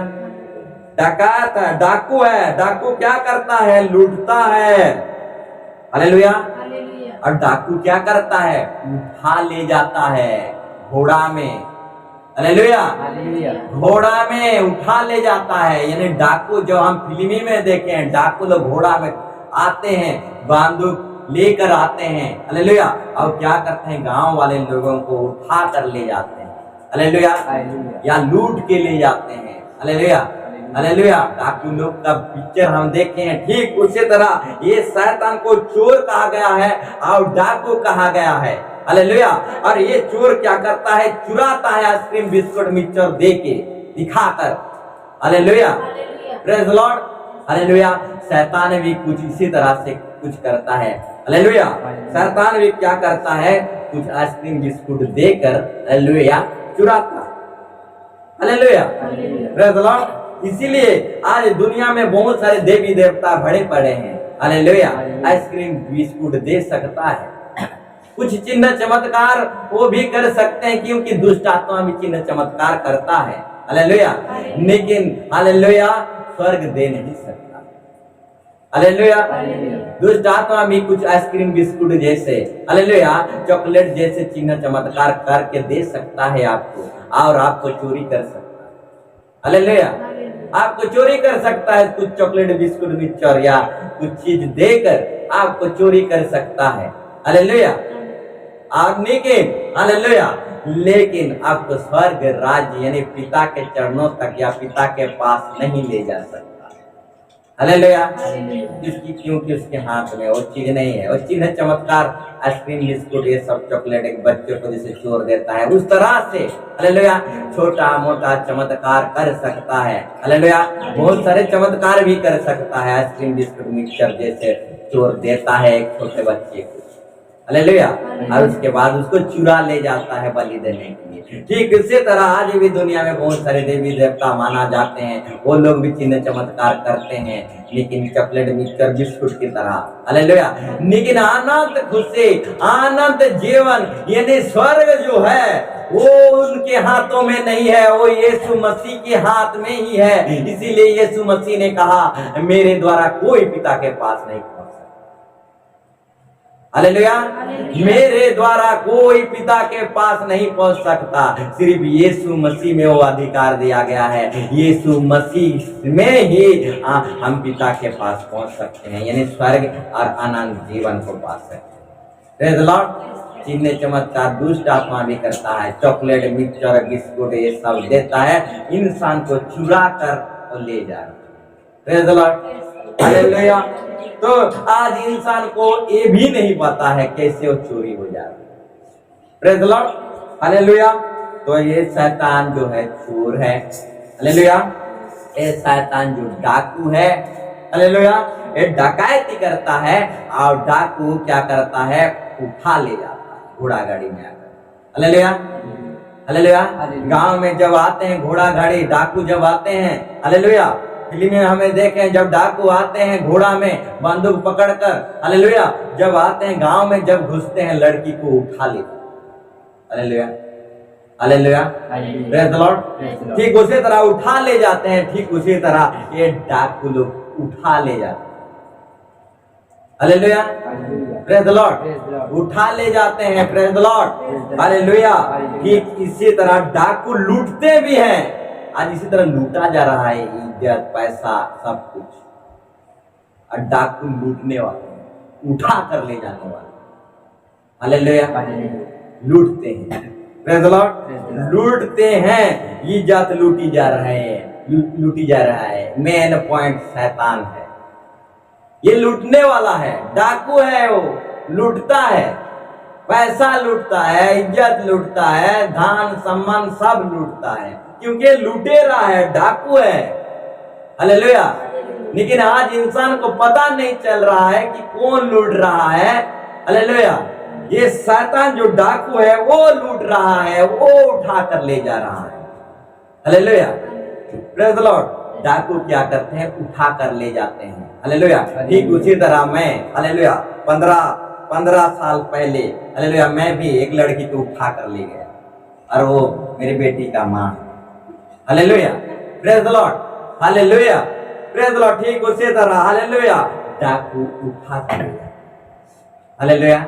डकैत है, डाकू है। डाकू क्या करता है? लूटता है। हालेलुया। और डाकू क्या करता है? उठा ले जाता है घोड़ा में। हालेलुया। घोड़ा में उठा ले जाता है। यानी डाकू जो हम फिल्मी में देखे हैं, डाकू लोग घोड़ा में आते हैं, बंदूक लेकर आते हैं। हालेलुया। और क्या करते हैं? गांव वाले लोगों को उठा कर ले जाते हैं। हालेलुया। या लूट के ले जाते हैं। हालेलुया। हालेलुया। डाकू लोग का पिक्चर हम देखे हैं। ठीक उसी तरह ये शैतान को चोर कहा गया है और डाकू कहा गया है। हालेलुया। और ये चोर क्या करता है? चुराता है आइसक्रीम, बिस्कुट, मिक्सचर दे के, दिखाकर। Hallelujah. Praise the Lord. Hallelujah. शैतान भी कुछ इसी तरह से कुछ करता है। हालेलुया। शैतान भी क्या करता है? कुछ आइसक्रीम, बिस्कुट देकर हालेलुया चुराता। हालेलुया। Praise the Lord. इसीलिए आज दुनिया में बहुत सारे देवी देवता भरे पड़े हैं। हालेलुया। आइसक्रीम, बिस्कुट दे सकता है, कुछ चिन्ह चमत्कार वो भी कर सकते हैं, क्योंकि दुष्ट आत्मा भी चिन्ह चमत्कार करता है। हालेलुया। लेकिन हालेलुया स्वर्ग दे नहीं सकता। हालेलुया। दुष्ट आत्मा भी कुछ आइसक्रीम, बिस्कुट जैसे, हालेलुया, चॉकलेट जैसे चिन्ह चमत्कार करके दे सकता है आपको, और आपको चोरी कर सकता है। हालेलुया। आपको चोरी कर सकता है, कुछ चॉकलेट, बिस्कुट, मिक्सचर या कुछ चीज देकर आपको चोरी कर सकता है। हालेलुया। आप लेकिन हालेलुया, लेकिन आपको स्वर्ग राज्य यानी पिता के चरणों तक या पिता के पास नहीं ले जा सकता। हालेलुया। क्योंकि उसके हाथ में वो चीज नहीं है। वो चिन्ह चमत्कार आइसक्रीम, बिस्कुट, ये सब चॉकलेट एक बच्चे को जैसे चोर देता है, उस तरह से हालेलुया छोटा मोटा चमत्कार कर सकता है। हालेलुया। बहुत सारे चमत्कार भी कर सकता है। आइसक्रीम, बिस्कुट, मिक्सचर जैसे चोर देता है एक छोटे बच्चे को। हालेलुया। और उसके बाद उसको चुरा ले जाता है बलि देने के लिए। ठीक इसी तरह आज भी दुनिया में बहुत सारे देवी देवता माना जाते हैं, वो लोग भी चिन्ह चमत्कार करते हैं, लेकिन चॉकलेट, मिक्सचर, बिस्कुट की तरह। हालेलुया। लेकिन आनंद खुशी, आनंद जीवन यानी स्वर्ग जो है वो उनके हाथों में नहीं है, वो यीशु मसीह के हाथ में ही है। इसीलिए यीशु मसीह ने कहा मेरे द्वारा कोई पिता के पास नहीं पहुंच सकता। हालेलुया। मेरे द्वारा कोई पिता के पास नहीं पहुंच सकता, सिर्फ यीशु मसीह में वो अधिकार दिया गया है। यीशु मसीह में ही हम पिता के पास पहुंच सकते हैं, यानी स्वर्ग और आनंद जीवन को पा सकते हैं। Praise the Lord. चिन्ह चमत्कार दुष्ट आत्मा भी करता है, चॉकलेट, मिक्सचर, बिस्कुट ये सब देता है, इंसान को चुरा कर ले जा रहा है। Praise the Lord. हालेलुया। तो आज इंसान को ये भी नहीं पता है कैसे वो चोरी हो जा रहा है। Praise the Lord. हालेलुया। तो ये शैतान जो है चोर है। हालेलुया। ये शैतान जो डाकू है, हालेलुया, ये डकैती करता है, और डाकू क्या करता है? उठा ले जाता है घोड़ा गाड़ी में आकर। हालेलुया। हालेलुया। गांव में जब आते हैं घोड़ा गाड़ी डाकू जब आते हैं, हालेलुया, फिल्म में हमें देखें जब डाकू आते हैं घोड़ा में बंदूक पकड़कर, हालेलुया, जब आते हैं गांव में जब घुसते हैं लड़की को उठा लेते, hallelujah, hallelujah, praise the Lord. ठीक उसी तरह उठा ले जाते हैं, ठीक उसी तरह ये डाकू लोग उठा ले जाते हैं, हालेलुया, प्रेज़ द लॉर्ड, उठा ले जाते हैं, प्रेज़ द लॉर्ड, हालेलुया। ठीक इसी तरह डाकू लूटते भी हैं, आज इसी तरह लूटा जा रहा है इज्जत पैसा सब कुछ, और डाकू लूटने वाले, उठा कर ले जाने वाले, हालेलुया, लूटते हैं, प्रेज़ द लॉर्ड, लूटते हैं, इज्जत लूटी जा रहे हैं, लूटी जा रहा है। मेन पॉइंट शैतान है, ये लूटने वाला है, डाकू है, वो लूटता है, पैसा लूटता है, इज्जत लूटता है, धन सम्मान सब लूटता है, क्योंकि लुटेरा है, डाकू है, हालेलुया। लेकिन आज इंसान को पता नहीं चल रहा है कि कौन लूट रहा है, हालेलुया। ये शैतान जो डाकू है वो लूट रहा है, वो उठा कर ले जा रहा है, हालेलुया, प्रेज़ द लॉर्ड। डाकू क्या करते हैं, उठा कर ले जाते हैं, हालेलुया। ठीक उसी तरह मैं, हालेलुया, 15 साल पहले, हालेलुया, मैं भी एक लड़की को उठा कर ले गया, और वो मेरी बेटी का माँ, hallelujah, praise the Lord, hallelujah, praise the Lord. ठीक उसी तरह, हालेलुया, डाकू उठा कर ले जाता, hallelujah,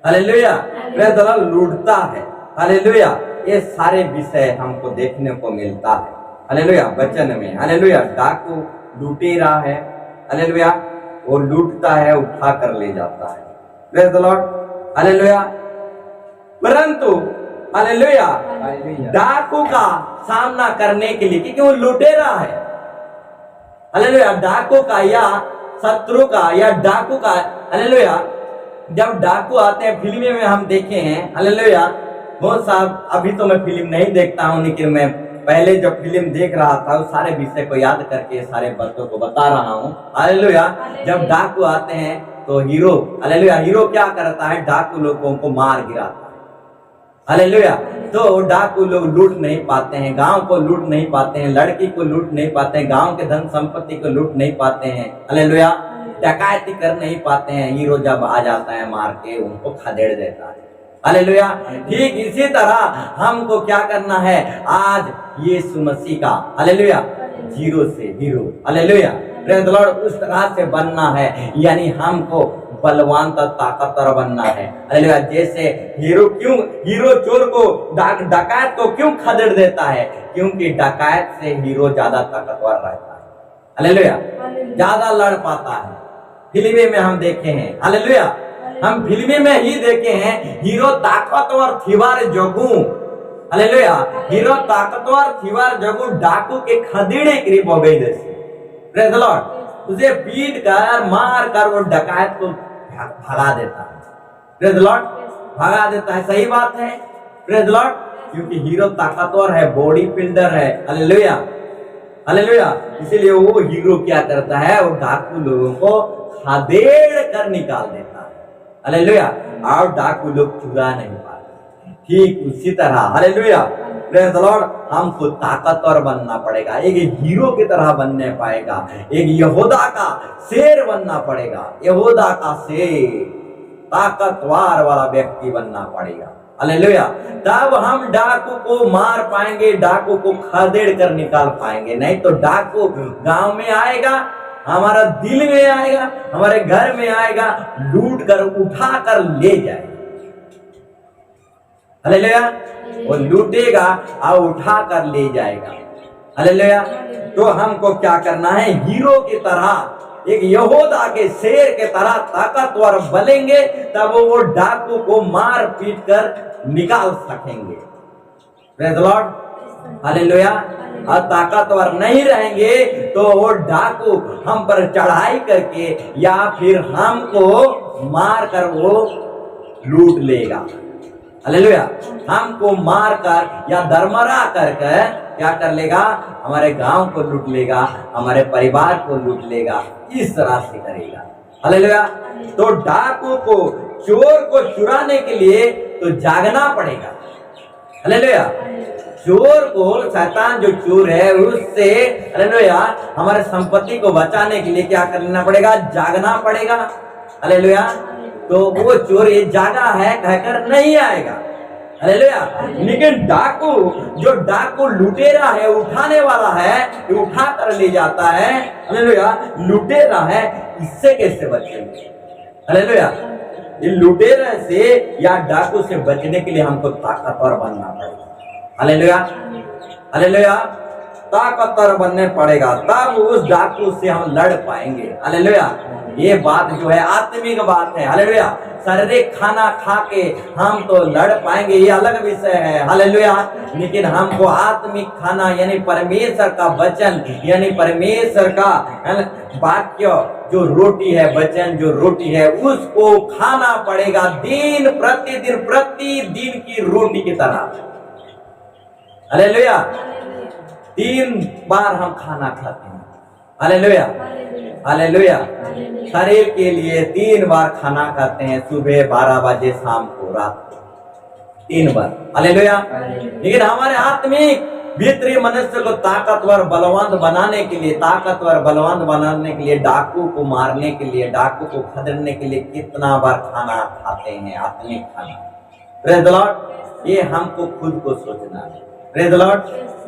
hallelujah, praise the Lord, लूटता है, हालेलुया। ये सारे विषय हमको देखने को मिलता है, हालेलुया, वचन में, हालेलुया। डाकू लुटेरा है, हालेलुया, वो लूटता है, उठा कर ले जाता है, प्रेज़ द लॉर्ड, हालेलुया। परंतु, हालेलुया, डाकू का सामना करने के लिए, क्योंकि वो लुटेरा है, हालेलुया, डाकू का या शत्रु का या डाकू का, हालेलुया, जब डाकू आते हैं, फिल्म में हम देखे हैं, हालेलुया, बहुत साहब, अभी तो मैं फिल्म नहीं देखता हूँ, लेकिन मैं पहले जब फिल्म देख रहा था उस सारे विषय को याद करके सारे बातों को बता रहा हूँ, हालेलुया। जब डाकू आते हैं तो हीरो, हालेलुया, हीरो क्या करता है, डाकू लोगों को मार गिराता है, हालेलुया। तो डाकू लोग लूट नहीं पाते हैं, गांव को लूट नहीं पाते हैं, लड़की को लूट नहीं पाते हैं, गांव के धन संपत्ति को लूट नहीं पाते हैं, हालेलुया, डकैती कर नहीं पाते हैं। हीरो जब आ जाता है मार के उनको खदेड़ देता है, हालेलुया। ठीक इसी तरह हमको क्या करना है, आज यीशु मसीह का, हालेलुया, जीरो से hero, hallelujah, praise the Lord, उस तरह से बनना है, यानी हमको बलवान तथा ताकतवर बनना है, हालेलुया। जैसे हीरो चोर को, डकैत को क्यों खदेड़ देता है, क्योंकि डकैत से हीरो ज्यादा ताकतवर रहता है, हालेलुया, ज्यादा लड़ पाता है। फिल्म में हम देखे हैं, हालेलुया, हम फिल्म में ही देखे हैं, हीरो ताकतवर थिवार जगू, हालेलुया, हीरो ताकतवर थिवार जगू डाकू के खदेड़े करीब हो गई जैसे, प्रेज़ द लॉर्ड, उसे पीट कर मार कर वो डकैत को भगा देता है, प्रेज़ द लॉर्ड, भगा देता है, सही बात है, प्रेज़ द लॉर्ड, क्योंकि हीरो ताकतवर है, बॉडी बिल्डर है, हालेलुया, हालेलुया। इसीलिए वो हीरो क्या करता है, वो डाकू लोगों को खदेड़ कर निकाल देता है, हालेलुया, और डाकू लोग चुरा नहीं पाते। ठीक उसी तरह, हालेलुया, प्रेज़ द लॉर्ड, हमको ताकतवर बनना पड़ेगा, एक हीरो की तरह बनने पाएगा, एक यहूदा का शेर बनना पड़ेगा, यहूदा का शेर, ताकतवर वाला व्यक्ति बनना पड़ेगा, हालेलुया। तब हम डाकू को मार पाएंगे, डाकू को खदेड़ कर निकाल पाएंगे, नहीं तो डाकू गांव में आएगा, हमारा दिल में आएगा, हमारे घर में आएगा, लूट कर उठा कर ले जाएगा, हालेलुया, वो लूटेगा और उठा कर ले जाएगा, हालेलुया। तो हमको क्या करना है, हीरो की तरह, एक यहूदा के शेर के तरह ताकतवर बनेंगे, तब वो डाकू को मार पीट कर निकाल सकेंगे, प्रेज़ द लॉर्ड, हालेलुया। और ताकतवर नहीं रहेंगे तो वो डाकू हम पर चढ़ाई करके या फिर हमको मार कर वो लूट लेगा, हालेलुया, हमको मार कर या दरमरा कर क्या कर लेगा, हमारे गांव को लूट लेगा, हमारे परिवार को लूट लेगा, इस तरह से करेगा, हालेलुया। तो डाकू को, चोर को चुराने के लिए तो जागना पड़ेगा, हालेलुया। चोर को, शैतान जो चोर है उससे हालेलुया हमारे संपत्ति को बचाने के लिए क्या करना पड़ेगा? जागना पड़ेगा। हालेलुया। तो वो चोर ये जागा है कहकर नहीं आएगा। हालेलुया। लेकिन डाकू, जो डाकू लुटेरा है, उठाने वाला है, उठा कर ले जाता है। हालेलुया। लुटेरा है, इससे कैसे बचेंगे? हालेलुया। ये लुटेरे से या डाकू से बचने के लिए हमको ताकतवर बनना पड़ेगा। हालेलुया। हालेलुया। ताकतवर बनने पड़ेगा, तब उस डाकू से हम लड़ पाएंगे। हालेलुया। ये बात जो है आत्मिक बात है। हालेलुया। शारीरिक खाना खा के हम तो लड़ पाएंगे, ये अलग विषय है। हालेलुया। लेकिन हमको आत्मिक खाना यानी परमेश्वर का वचन, यानी परमेश्वर का वाक्य जो रोटी है, वचन जो रोटी है, उसको खाना पड़ेगा दिन प्रतिदिन की रोटी की तरह। हालेलुया। 3 बार हम खाना खाते हैं। हालेलुया। हालेलुया। शरीर के लिए 3 बार खाना खाते हैं, सुबह 12 बजे, शाम को, रात को, 3 बार। हालेलुया। लेकिन हमारे आत्मिक भीतरी मनुष्य को ताकतवर बलवंत बनाने के लिए, डाकू को मारने के लिए, डाकू को खदेड़ने के लिए कितना बार खाना खाते हैं, आत्मिक खाना। Praise the Lord. ये हमको खुद को सोचना है। Praise the Lord.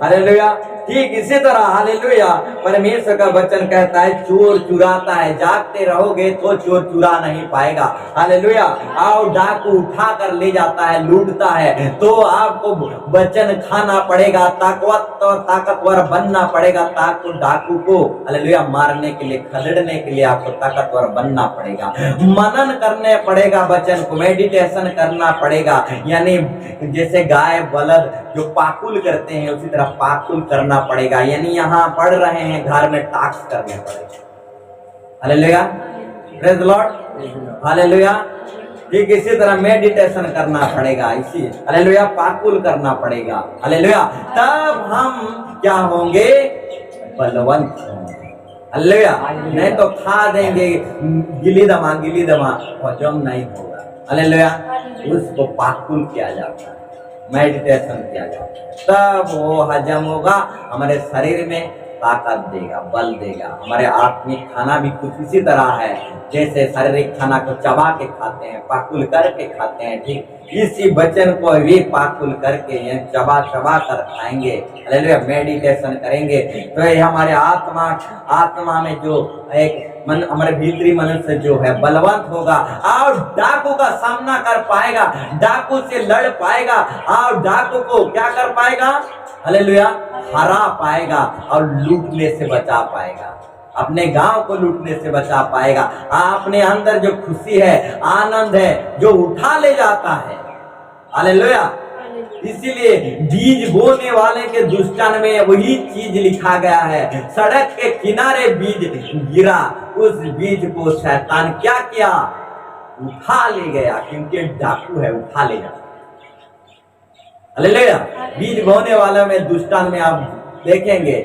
हालेलुया। ठीक इसी तरह हालेलुया परमेश्वर का वचन कहता है, चोर चुराता है, जागते रहोगे तो चोर चुरा नहीं पाएगा। हालेलुया। आओ, डाकू उठा कर ले जाता है, लूटता है, तो आपको वचन खाना पड़ेगा, ताकतवर बनना पड़ेगा, ताकि डाकू को हालेलुया मारने के लिए, खदेड़ने के लिए आपको ताकतवर बनना पड़ेगा, मनन करने पड़ेगा, वचन को मेडिटेशन करना पड़ेगा। यानी जैसे गाय बलद जो पाकुल करते हैं, उसी तरह पाकुल करना पड़ेगा। यानी यहाँ पढ़ रहे हैं, घर में टास्क करने पड़ेगा। Hallelujah. Praise the Lord. Hallelujah. ठीक इसी तरह मेडिटेशन करना पड़ेगा, इसी हालेलुया पाकुल करना पड़ेगा। हालेलुया। तब हम क्या होंगे? बलवंत होंगे। हालेलुया। नहीं तो खा देंगे गिली दमा हजम नहीं होगा। हालेलुया। उसको पाकुल किया जाता है, मेडिटेशन किया जाता है, तब वो हजम होगा, हमारे शरीर में ताकत देगा, बल देगा। हमारे आत्मिक खाना भी कुछ इसी तरह है, जैसे शारीरिक खाना को चबा के खाते हैं, पाकुल करके खाते हैं, ठीक इसी वचन को भी पाकुल करके चबा कर खाएंगे। हालेलुया। मेडिटेशन करेंगे तो ये हमारे आत्मा में जो एक हमारे भीतरी मनुष्य जो है बलवंत होगा और डाकू का सामना कर पाएगा, डाकू से लड़ पाएगा और डाकू को क्या कर पाएगा? हालेलुया हरा पाएगा और लूटने से बचा पाएगा, अपने गांव को लूटने से बचा पाएगा। अपने अंदर जो खुशी है, आनंद है, जो उठा ले जाता है। हालेलुया। इसीलिए बीज बोने वाले के दुष्टन में वही चीज लिखा गया है, सड़क के किनारे बीज गिरा, उस बीज को शैतान क्या किया? उठा ले गया, क्योंकि डाकू है, उठा ले जाता। हालेलुया। बीज बोने वाले में दुष्टन में आप देखेंगे,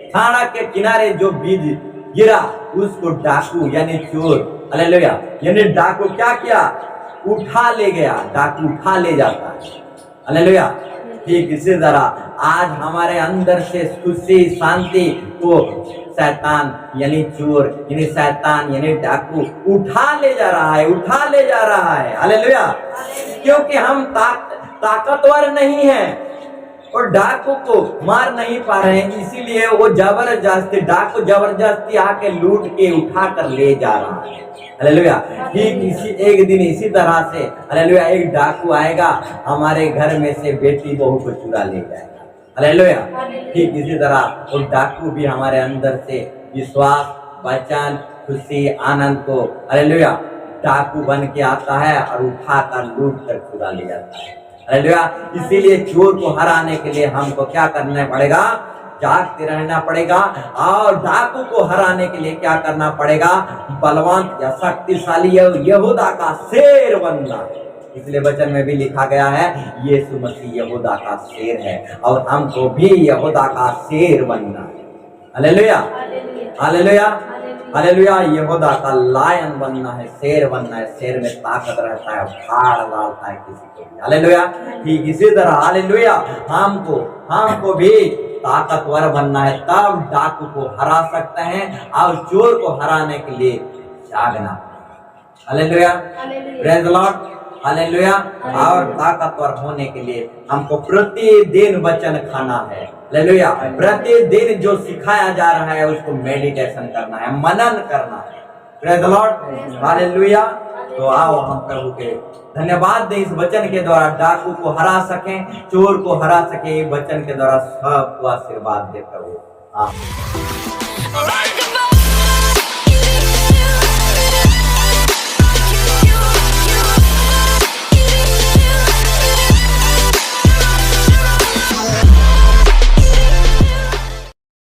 सड़क के किनारे जो बीज गिरा उसको डाकू यानी चोर, हालेलुया यानी डाकू क्या किया? उठा ले गया। डाकू उठा ले जाता है। हालेलुया। ठीक इसी तरह आज हमारे अंदर से खुशी शांति को शैतान यानी चोर यानी शैतान यानी डाकू उठा ले जा रहा है, हालेलुया। क्योंकि हम ताकतवर नहीं हैं और डाकू को मार नहीं पा रहे हैं, इसीलिए वो डाकू जबरदस्ती आके लूट के उठा कर ले जा रहा है। हालेलुया। ठीक एक दिन इसी तरह से हालेलुया एक डाकू आएगा, हमारे घर में से बेटी बहू को चुरा ले जाएगा। हालेलुया। ठीक इसी तरह वो डाकू भी हमारे अंदर से विश्वास, वचन, खुशी, आनंद को हालेलुया डाकू बन के आता है और उठा कर लूट कर चुरा ले जाता है। हालेलुया। इसीलिए चोर को हराने के लिए हमको क्या करना पड़ेगा? जागते रहना पड़ेगा। और डाकू को हराने के लिए क्या करना पड़ेगा? बलवान या शक्तिशाली यहूदा का शेर बनना। इसलिए वचन में भी लिखा गया है यीशु मसीह यहूदा का शेर है और हमको भी यहूदा का शेर बनना है। हालेलुया। हालेलुया। हालेलुया। यहूदा का लायन बनना है, शेर बनना है। शेर में ताकत रहता है, फाड़ डालता है किसी को भी। हालेलुया। ठीक इसी तरह हालेलुया हमको भी ताकतवर बनना है, तब डाकू को हरा सकते हैं और चोर को हराने के लिए जागना। Hallelujah, praise the Lord, hallelujah. और ताकतवर होने के लिए हमको प्रतिदिन वचन खाना है। हालेलुया। प्रतिदिन जो सिखाया जा रहा है उसको मेडिटेशन करना है, मनन करना है। Praise the Lord, hallelujah. तो आओ हम प्रभु के धन्यवाद दें इस वचन के द्वारा, डाकू को हरा सकें, चोर को हरा सके, वचन के द्वारा सबको आशीर्वाद दे प्रभु। आमीन।